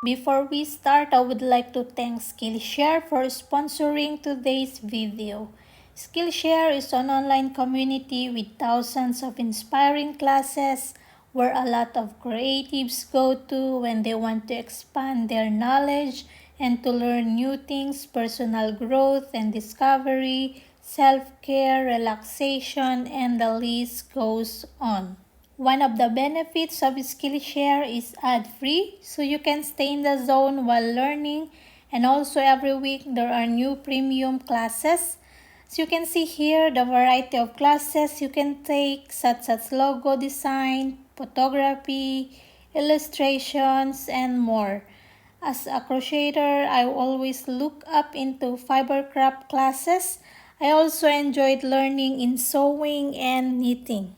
Before we start, I would like to thank Skillshare for sponsoring today's video. Skillshare is an online community with thousands of inspiring classes where a lot of creatives go to when they want to expand their knowledge and to learn new things, personal growth and discovery, self-care, relaxation, and the list goes on. One of the benefits of Skillshare is ad-free, so you can stay in the zone while learning, and also every week there are new premium classes. So you can see here the variety of classes you can take, such as logo design, photography, illustrations, and more. As a crocheter, I always look up into fibercraft classes. I also enjoyed learning in sewing and knitting.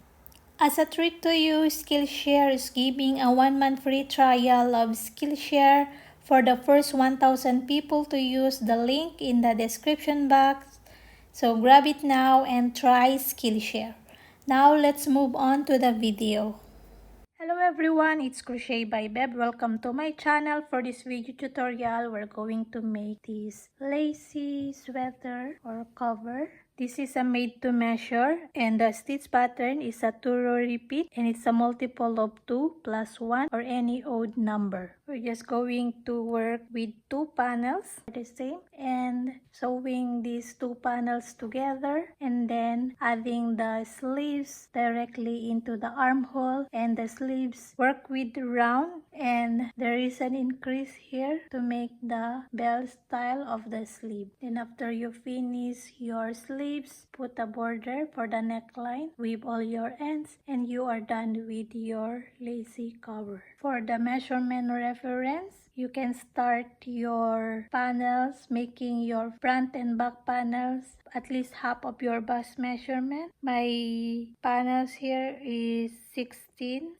As a treat to you, Skillshare is giving a 1-month free trial of Skillshare for the first 1,000 people to use the link in the description box. So grab it now and try Skillshare. Now let's move on to the video. Hello everyone, it's Crochet by Beb. Welcome to my channel. For this video tutorial, we're going to make this lacy sweater or cover. This is a made to measure and the stitch pattern is a 2-row repeat and it's a multiple of 2 plus 1 or any odd number. We're just going to work with 2 panels the same and sewing these 2 panels together and then adding the sleeves directly into the armhole, and the sleeves work with round and there is an increase here to make the bell style of the sleeve. Then after you finish your sleeves, put a border for the neckline, weave all your ends, and you are done with your lacy cover. For the measurement reference, you can start your panels, making your front and back panels at least half of your bust measurement. My panels here is 16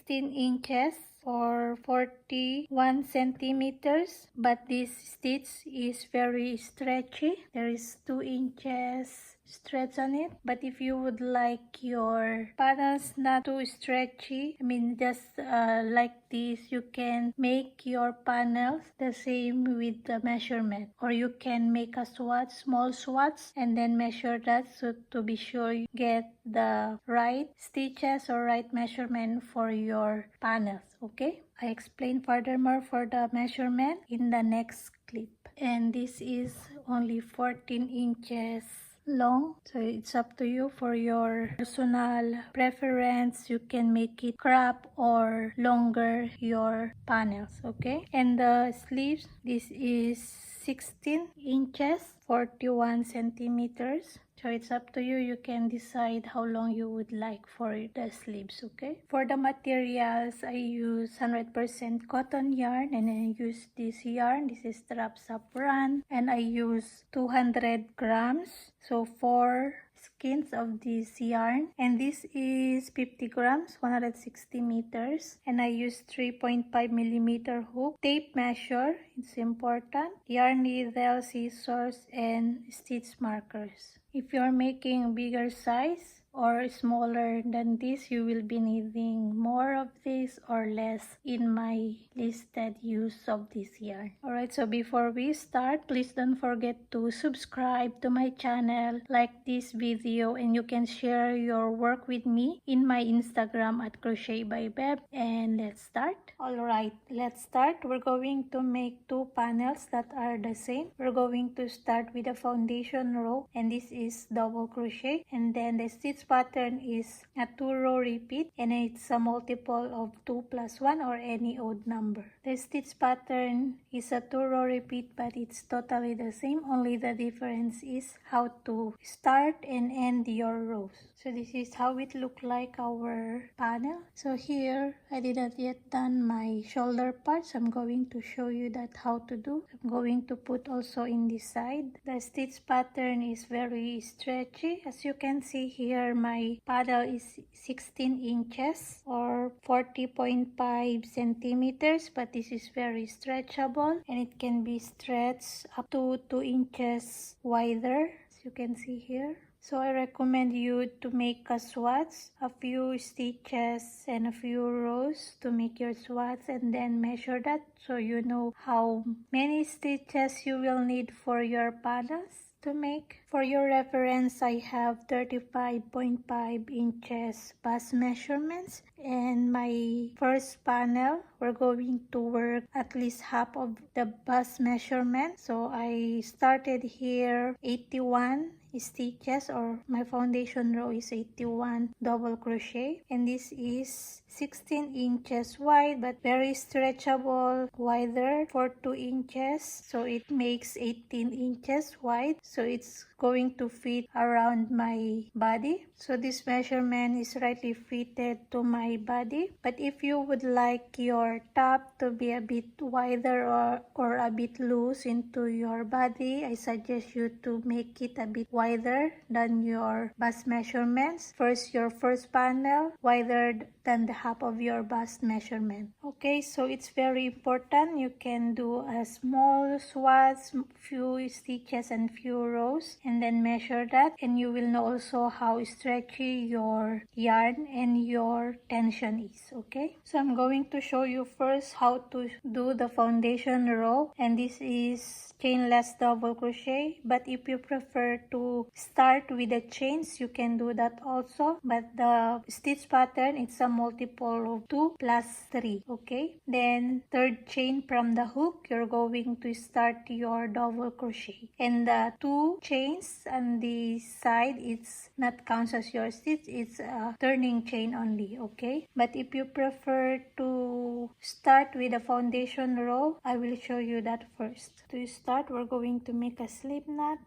inches or 41 centimeters, but this stitch is very stretchy. There is 2 inches stretch on it, but if you would like your panels not too stretchy, just like this, you can make your panels the same with the measurement, or you can make a swatch, small swatch, and then measure that so to be sure you get the right stitches or right measurement for your panels. Okay, I explain furthermore for the measurement in the next clip. And this is only 14 inches long, so it's up to you. For your personal preference, you can make it crop or longer your panels. Okay, and the sleeves, this is 16 inches 41 centimeters, so it's up to you. You can decide how long you would like for the sleeves. Okay, for the materials, I use 100% cotton yarn, and I use this yarn. This is Strap Saffron, and I use 200 grams, so 4 skeins of this yarn, and this is 50 grams 160 meters, and I use 3.5 millimeter hook. Tape measure, it's important. Yarn needle, scissors, and stitch markers. If you're making bigger size or smaller than this, you will be needing more of this or less in my listed use of this yarn. Alright, so before we start, please don't forget to subscribe to my channel, like this video, and you can share your work with me in my Instagram at Crochet by Beb. And let's start. Alright, let's start. We're going to make 2 panels that are the same. We're going to start with the foundation row, and this is double crochet, and then the stitch pattern is a 2-row repeat, and it's a multiple of 2 plus 1 or any odd number. The stitch pattern is a 2-row repeat, but it's totally the same, only the difference is how to start and end your rows. So this is how it look like our panel. So here I didn't yet done my shoulder parts. I'm going to show you that how to do. I'm going to put also in this side. The stitch pattern is very stretchy. As you can see here, my paddle is 16 inches or 40.5 centimeters, but this is very stretchable and it can be stretched up to 2 inches wider. you can see here. So I recommend you to make a swatch, a few stitches and a few rows to make your swatch, and then measure that so you know how many stitches you will need for your panels to make. For your reference, I have 35.5 inches bust measurements, and my first panel we're going to work at least half of the bust measurement. So I started here 81 stitches, or my foundation row is 81 double crochet, and this is 16 inches wide but very stretchable, wider for 2 inches, so it makes 18 inches wide, so it's going to fit around my body. So this measurement is rightly fitted to my body. But if you would like your top to be a bit wider or a bit loose into your body, I suggest you to make it a bit wider than your bust measurements. First, your first panel wider than the half of your bust measurement. Okay, so it's very important. You can do a small swatch, few stitches and few rows, and then measure that, and you will know also how stretchy your yarn and your tension is. Okay, so I'm going to show you first how to do the foundation row, and this is chainless double crochet. But if you prefer to start with the chains, you can do that also, but the stitch pattern, it's a multiple of 2 plus 3. Okay, then third chain from the hook, you're going to start your double crochet, and the 2 chains on the side, it's not counts as your stitch, it's a turning chain only. Okay, but if you prefer to start with a foundation row, I will show you that first. To start, we're going to make a slip knot,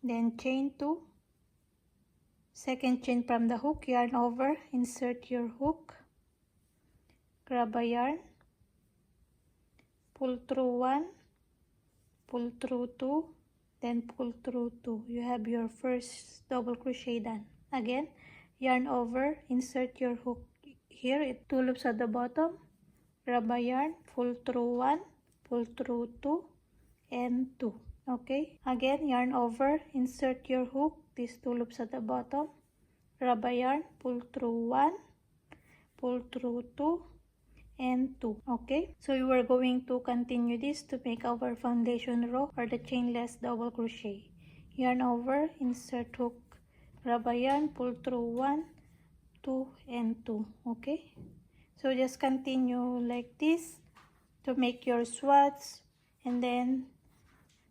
then chain 2, second chain from the hook, yarn over, insert your hook, grab a yarn, pull through 1, pull through 2, then pull through 2. You have your first double crochet done. Again, yarn over, insert your hook here, 2 loops at the bottom, grab a yarn, pull through 1, pull through 2 and 2. Okay, again yarn over, insert your hook, these 2 loops at the bottom, grab a yarn, pull through 1, pull through 2 and 2. Okay, so we are going to continue this to make our foundation row or the chainless double crochet. Yarn over, insert hook, grab a yarn, pull through 1, 2 and 2. Okay, so just continue like this to make your swatch, and then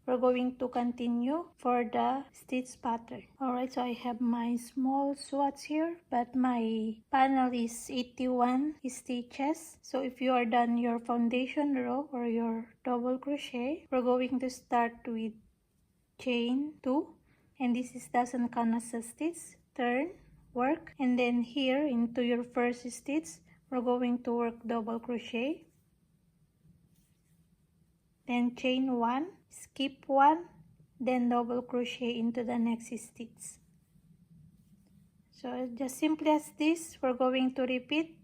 we're going to continue for the stitch pattern. Alright, so I have my small swatch here, but my panel is 81 stitches. So if you are done your foundation row or your double crochet, we're going to start with chain 2, and this is doesn't count as a stitch, turn, work, and then here into your first stitch, we're going to work double crochet, then chain 1, skip 1, then double crochet into the next stitch. So just simply as this, we're going to repeat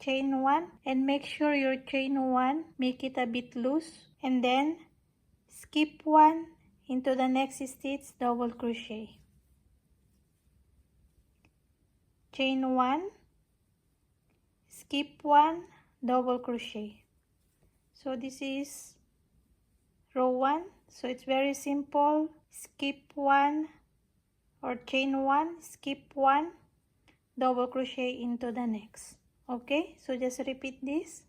chain 1, and make sure your chain 1 make it a bit loose, and then skip 1 into the next stitch, double crochet, chain 1, skip 1, double crochet. So this is row 1, so it's very simple. Skip 1 or chain 1, skip 1, double crochet into the next. Okay, so just repeat this.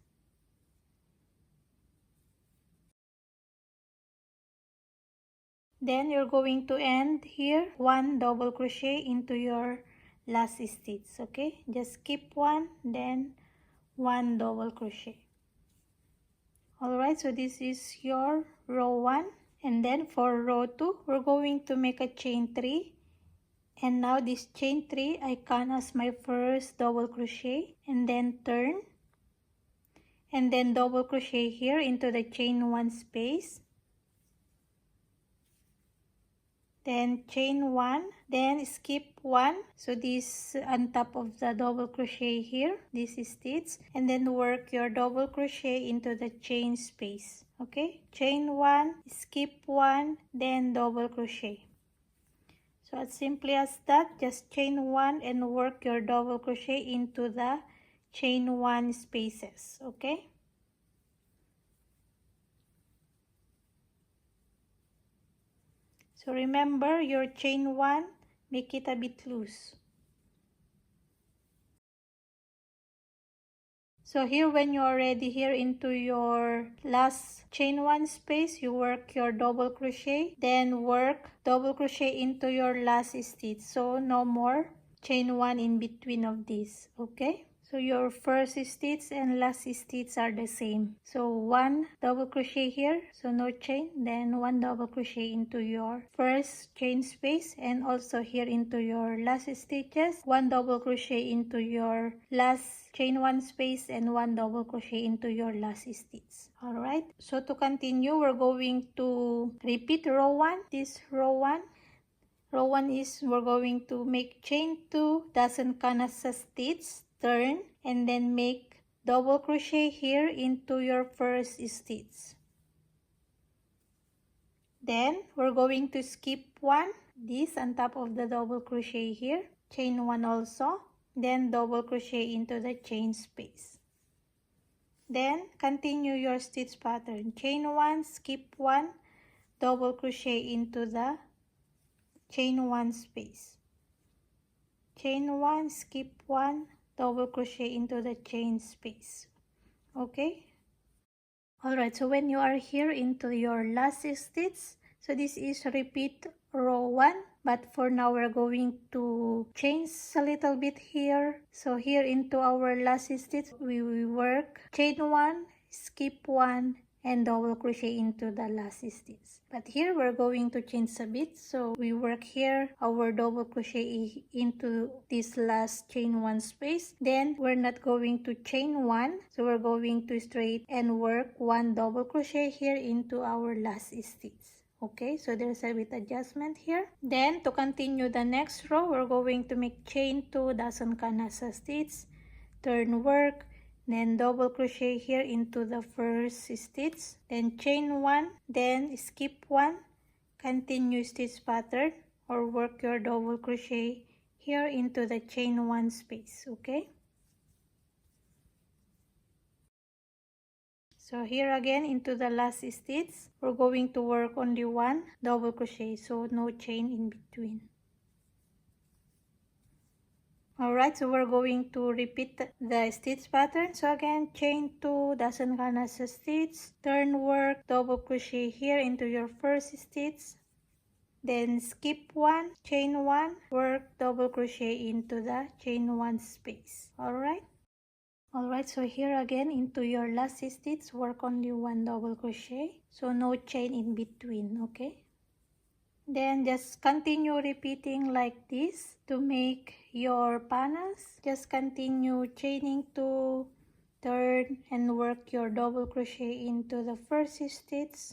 Then you're going to end here 1 double crochet into your last stitch. Okay, just skip 1, then 1 double crochet. Alright, so this is your row 1, and then for row 2, we're going to make a chain 3, and now this chain 3 I count as my first double crochet, and then turn, and then double crochet here into the chain 1 space, then chain 1, then skip 1. So this on top of the double crochet here, this stitch, and then work your double crochet into the chain space. Okay, chain 1, skip 1, then double crochet. So as simply as that, just chain 1 and work your double crochet into the chain 1 spaces. Okay, so remember your chain 1, make it a bit loose. So here, when you're already here into your last chain 1 space, you work your double crochet, then work double crochet into your last stitch. So no more chain 1 in between of these. Okay, so your first stitch and last stitch are the same. So 1 double crochet here, so no chain, then 1 double crochet into your first chain space, and also here into your last stitches, 1 double crochet into your last chain 1 space, and 1 double crochet into your last stitch. All right, so to continue, we're going to repeat row 1. This row 1, row 1 is we're going to make chain 2 dozen canasta stitch, turn, and then make double crochet here into your first stitch. Then we're going to skip 1, this on top of the double crochet here, chain 1 also, then double crochet into the chain space. Then continue your stitch pattern, chain 1, skip 1, double crochet into the chain 1 space, chain 1, skip 1, double crochet into the chain space. Okay, alright, so when you are here into your last stitch, so this is repeat row 1, but for now we're going to change a little bit here. So here into our last stitch, we will work chain 1, skip 1, and double crochet into the last stitch. But here we're going to change a bit, so we work here our double crochet into this last chain 1 space. Then we're not going to chain 1, so we're going to straight and work 1 double crochet here into our last stitch. Okay, so there's a bit adjustment here. Then to continue the next row, we're going to make chain 2 dozen canasta stitch, turn work, then double crochet here into the first stitch, then chain 1, then skip 1, continue stitch pattern or work your double crochet here into the chain 1 space. Okay, so here again into the last stitch, we're going to work only 1 double crochet, so no chain in between. Alright, so we're going to repeat the stitch pattern. So again, chain 2 dozen canasta stitch, turn work, double crochet here into your first stitch, then skip 1, chain 1, work double crochet into the chain 1 space. Alright, so here again into your last stitch, work only 1 double crochet, so no chain in between. Okay, then just continue repeating like this to make your panels. Just continue chaining 2, turn, and work your double crochet into the first stitch,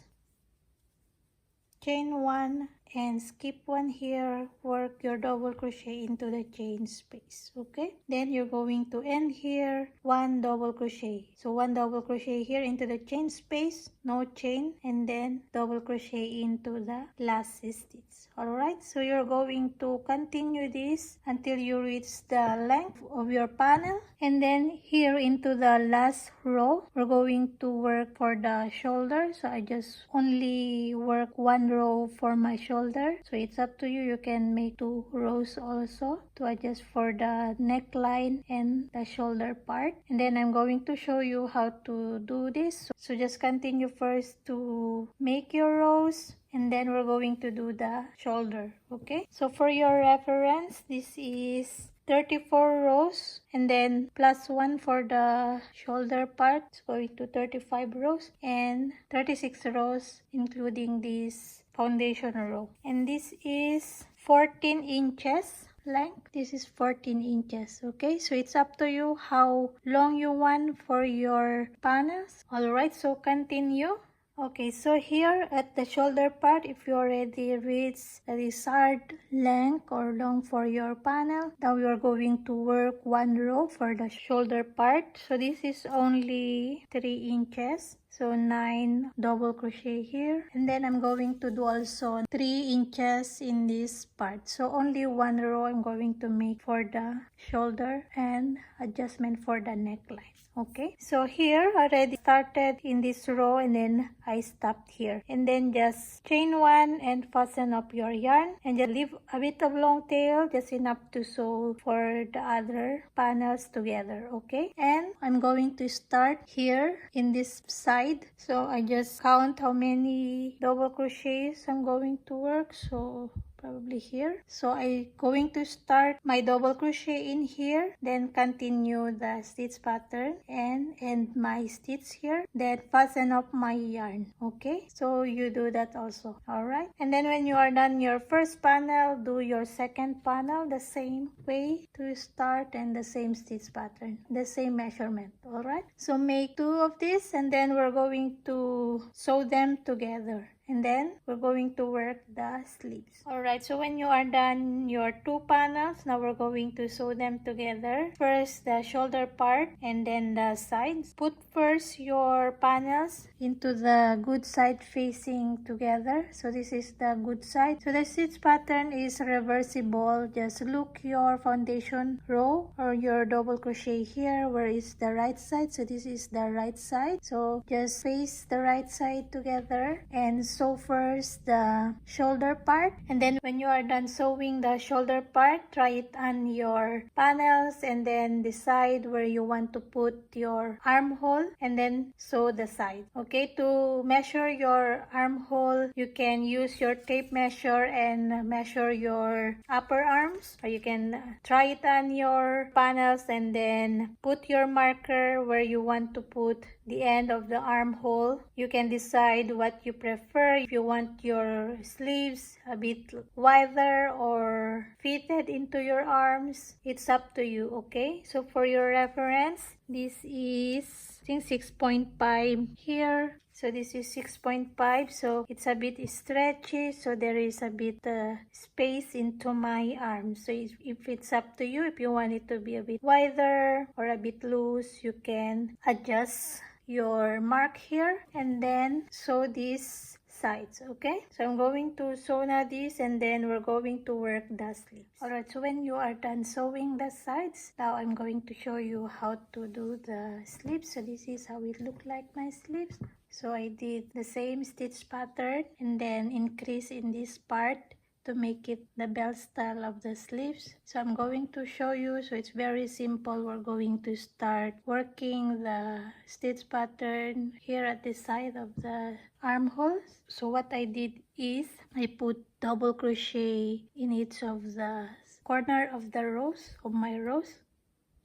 chain 1, and skip 1 here, work your double crochet into the chain space. Okay, then you're going to end here 1 double crochet, so 1 double crochet here into the chain space, no chain, and then double crochet into the last stitch. Alright, so you're going to continue this until you reach the length of your panel, and then here into the last row we're going to work for the shoulder. So I just only work 1 row for my shoulder, so it's up to you. You can make 2 rows also to adjust for the neckline and the shoulder part, and then I'm going to show you how to do this. So just continue first to make your rows, and then we're going to do the shoulder. Okay, so for your reference, this is 34 rows, and then plus 1 for the shoulder part, it's going to 35 rows, and 36 rows including this foundation row. And this is 14 inches length. This is 14 inches. Okay, so it's up to you how long you want for your panels. Alright, so continue Okay, so here at the shoulder part, if you already reach the desired length or long for your panel, now you are going to work one row for the shoulder part. So this is only 3 inches. So 9 double crochet here, and then I'm going to do also 3 inches in this part. So only one row I'm going to make for the shoulder and adjustment for the neckline. Okay, so here I already started in this row and then I stopped here, and then just chain one and fasten up your yarn and just leave a bit of long tail, just enough to sew for the other panels together. Okay, and I'm going to start here in this side, so I just count how many double crochets I'm going to work. So probably here, so I going to start my double crochet in here, then continue the stitch pattern and end my stitch here, then fasten up my yarn. Okay, so you do that also. All right, and then when you are done your first panel, do your second panel the same way to start and the same stitch pattern, the same measurement. All right, so make 2 of this and then we're going to sew them together, and then we're going to work the sleeves. Alright, so when you are done your 2 panels, now we're going to sew them together. First the shoulder part and then the sides. Put first your panels into the good side facing together. So this is the good side. So the stitch pattern is reversible. Just look your foundation row or your double crochet here where is the right side. So this is the right side. So just face the right side together and sew first the shoulder part, and then when you are done sewing the shoulder part, try it on your panels and then decide where you want to put your armhole and then sew the side. Okay, to measure your armhole, you can use your tape measure and measure your upper arms, or you can try it on your panels and then put your marker where you want to put the end of the armhole. You can decide what you prefer, if you want your sleeves a bit wider or fitted into your arms. It's up to you. Okay, so for your reference, this is I think 6.5 here. So this is 6.5, so it's a bit stretchy, so there is a bit space into my arm. So if it's up to you, if you want it to be a bit wider or a bit loose, you can adjust your mark here and then sew these sides. Okay, so I'm going to sew now this and then we're going to work the sleeves. Alright, so when you are done sewing the sides, now I'm going to show you how to do the sleeves. So this is how it look like, my sleeves. So I did the same stitch pattern and then increase in this part to make it the belt style of the sleeves. So I'm going to show you. So it's very simple. We're going to start working the stitch pattern here at the side of the armholes. So what I did is I put double crochet in each of the corner of the rows of my rows.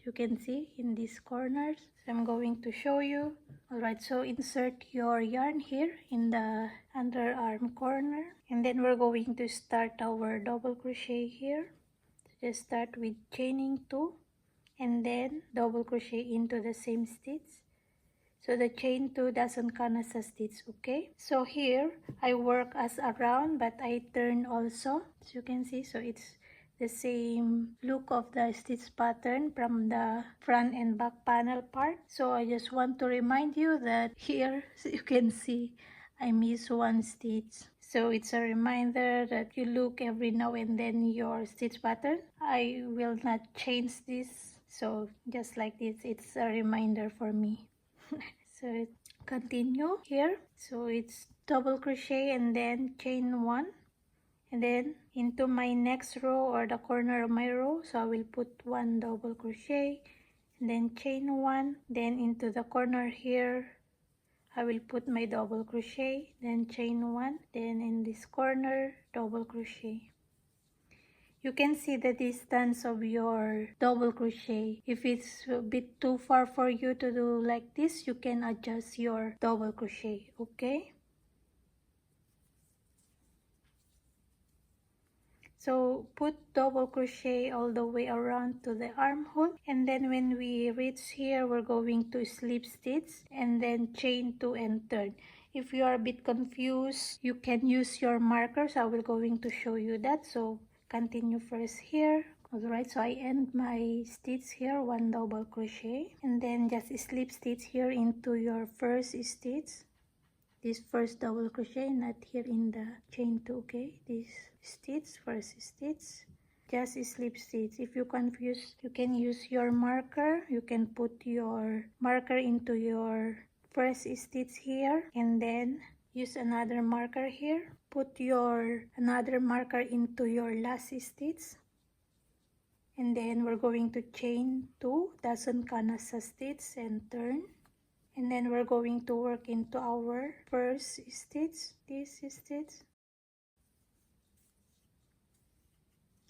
You can see in these corners. So I'm going to show you. Alright, so insert your yarn here in the underarm corner, and then we're going to start our double crochet here. So just start with chaining 2 and then double crochet into the same stitch. So the chain 2 doesn't count as a stitch. Okay, so here I work as a round, but I turn also, as you can see. So it's the same look of the stitch pattern from the front and back panel part. So I just want to remind you that here, so you can see I miss one stitch. So it's a reminder that you look every now and then your stitch pattern. I will not change this. So just like this, it's a reminder for me. So continue here. So it's double crochet and then chain 1. And then into my next row or the corner of my row, so I will put 1 double crochet and then chain 1, then into the corner here I will put my double crochet, then chain 1, then in this corner double crochet. You can see the distance of your double crochet. If it's a bit too far for you to do like this, you can adjust your double crochet. Okay, so put double crochet all the way around to the armhole, and then when we reach here, we're going to slip stitch and then chain 2 and turn. If you are a bit confused, you can use your markers. I will going to show you that. So continue first here. Alright, so I end my stitch here, 1 double crochet, and then just slip stitch here into your first stitch, this first double crochet, not here in the chain 2. Okay, this stitch, first stitch, just slip stitch. If you confused, you can use your marker. You can put your marker into your first stitch here, and then use another marker here, put your another marker into your last stitch, and then we're going to chain 2 dozen canasta stitch and turn, and then we're going to work into our first stitch, this stitch,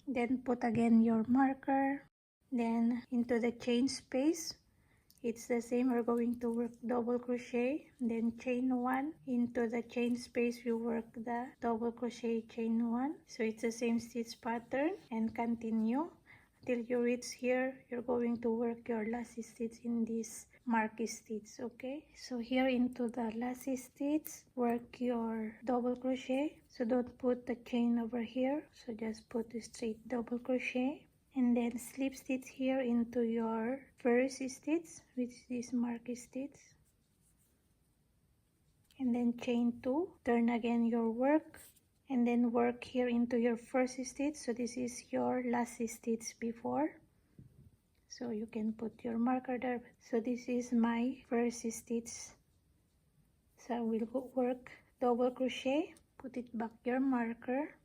then put again your marker, then into the chain space. It's the same, we're going to work double crochet, then chain 1 into the chain space. You work the double crochet, chain 1, so it's the same stitch pattern, and continue till you reach here. You're going to work your last stitch in this mark stitch. Okay, so here into the last stitch, work your double crochet. So don't put the chain over here, so just put the straight double crochet, and then slip stitch here into your first stitch, which is mark stitch, and then chain 2, turn again your work, and then work here into your first stitch. So this is your last stitch before, so you can put your marker there. So this is my first stitch, so I will go work double crochet, put it back your marker,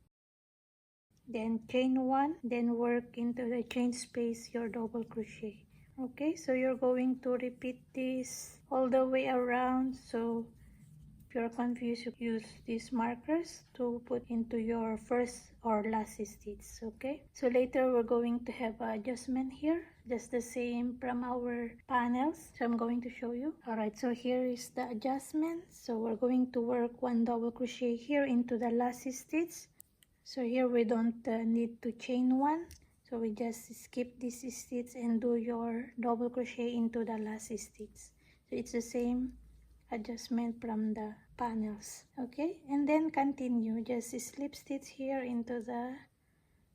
then chain 1, then work into the chain space your double crochet. Okay, so you're going to repeat this all the way around. So if you're confused, you use these markers to put into your first or last stitch. Okay, so later we're going to have an adjustment here, just the same from our panels, so I'm going to show you. Alright, so here is the adjustment. So we're going to work 1 double crochet here into the last stitch. So here we don't need to chain 1, so we just skip this stitch and do your double crochet into the last stitch. So it's the same adjustment from the panels. Okay, and then continue, just slip stitch here into the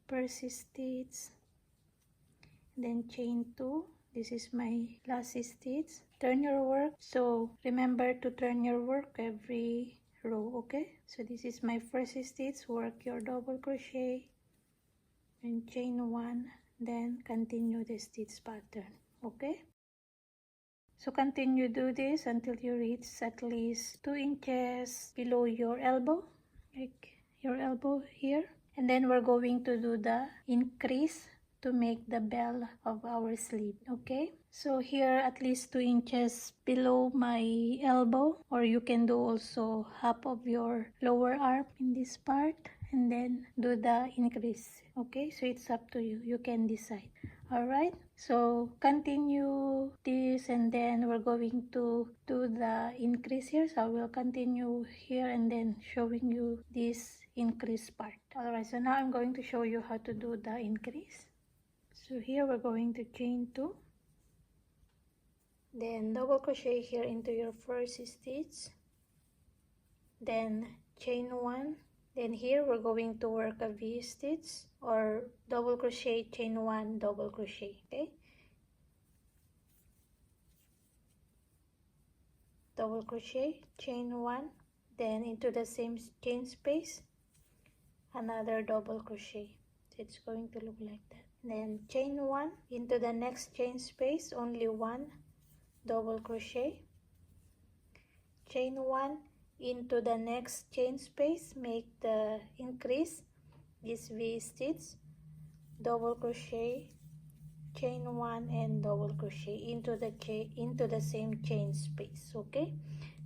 first stitch, then chain 2. This is my last stitch. Turn your work, so remember to turn your work every row. Okay, so this is my first stitch, work your double crochet and chain 1, then continue the stitch pattern. Okay, so continue do this until you reach at least 2 inches below your elbow, like your elbow here, and then we're going to do the increase to make the bell of our sleeve. Okay, so here at least 2 inches below my elbow, or you can do also half of your lower arm in this part, and then do the increase. Okay, so it's up to you, you can decide. Alright, so continue this, and then we're going to do the increase here. So I will continue here and then showing you this increase part. Alright, so now I'm going to show you how to do the increase. So here we're going to chain 2, then double crochet here into your first stitch, then chain 1, then here we're going to work a V stitch or double crochet, chain 1, double crochet. Okay, double crochet, chain 1, then into the same chain space another double crochet. So it's going to look like that. Then chain 1 into the next chain space, only 1 double crochet, chain 1 into the next chain space, make the increase, this V stitch, double crochet, chain 1 and double crochet into the same chain space. Okay,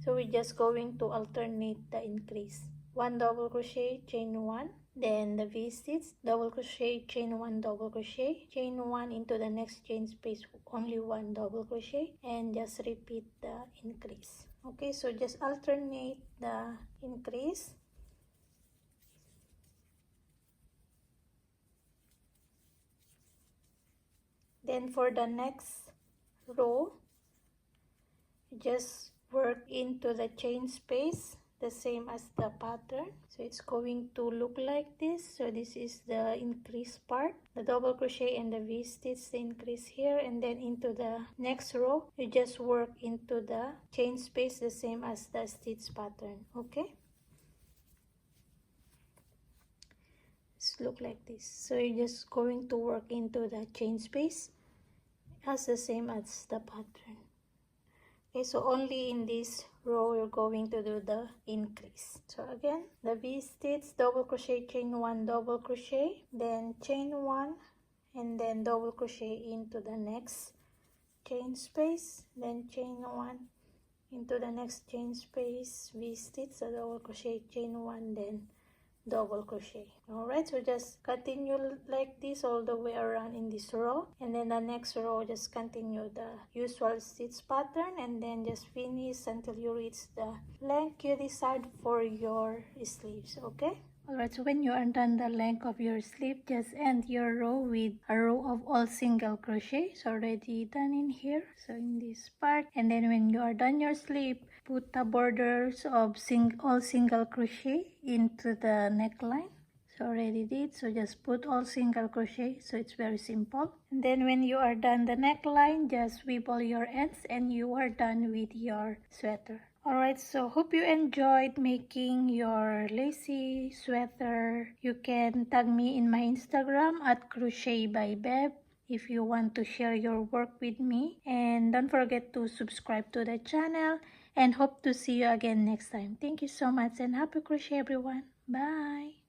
so we're just going to alternate the increase, 1 double crochet, chain 1, then the V stitch, double crochet, chain 1, double crochet, chain 1 into the next chain space, only 1 double crochet, and just repeat the increase. Okay, so just alternate the increase. Then for the next row, just work into the chain space the same as the pattern. So it's going to look like this. So this is the increase part, the double crochet and the V-stitch, the increase here, and then into the next row you just work into the chain space the same as the stitch pattern. Okay, it's look like this. So you're just going to work into the chain space as the same as the pattern. Okay, so only in this row you're going to do the increase. So again, the V-stitch, double crochet, chain 1, double crochet, then chain 1, and then double crochet into the next chain space, then chain 1 into the next chain space, V-stitch, so double crochet, chain 1, then double crochet. All right, so just continue like this all the way around in this row, and then the next row just continue the usual stitch pattern, and then just finish until you reach the length you decide for your sleeves. Okay. Alright, so when you are done the length of your sleeve, just end your row with a row of all single crochet. It's already done in here, so in this part. And then when you are done your sleeve, put the borders of all single crochet into the neckline. So already did, so just put all single crochet, so it's very simple. And then when you are done the neckline, just wibble your ends and you are done with your sweater. Alright, so hope you enjoyed making your lacy sweater. You can tag me in my Instagram at Crochet by Beb if you want to share your work with me. And don't forget to subscribe to the channel, and hope to see you again next time. Thank you so much and happy crochet everyone. Bye.